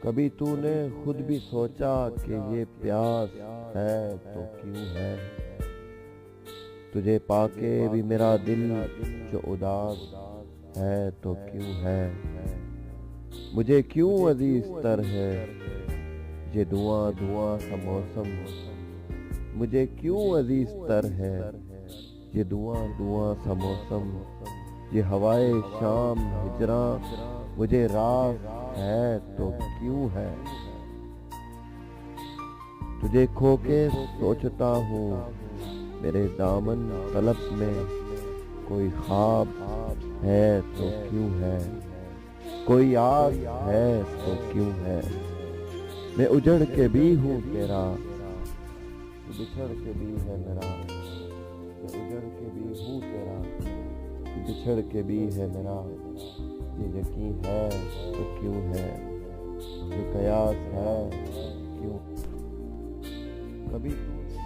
کبھی تو نے خود بھی سوچا کہ یہ پیاس ہے تو کیوں ہے؟ تجھے پا کے بھی میرا دل جو اداس ہے تو کیوں ہے؟ مجھے کیوں عزیز تر ہے یہ دھواں دھواں سا موسم؟ مجھے کیوں عزیز تر ہے یہ دھواں دھواں سا موسم؟ یہ ہوائے شام ہجراں مجھے راز ہے تو کیوں ہے؟ تجھے کھو کے سوچتا ہوں میرے دامن طلب میں کوئی خواب ہے تو کیوں ہے؟ کوئی آس ہے تو کیوں ہے؟ میں اجڑ کے بھی ہوں تیرا، تو بچھڑ کے بھی ہے میرا۔ میں اجڑ کے بھی ہوں تیرا، تو بچھڑ کے بھی ہے میرا۔ یہ یقین ہے تو کیوں ہے؟ یہ قیاس ہے تو کیوں؟ کبھی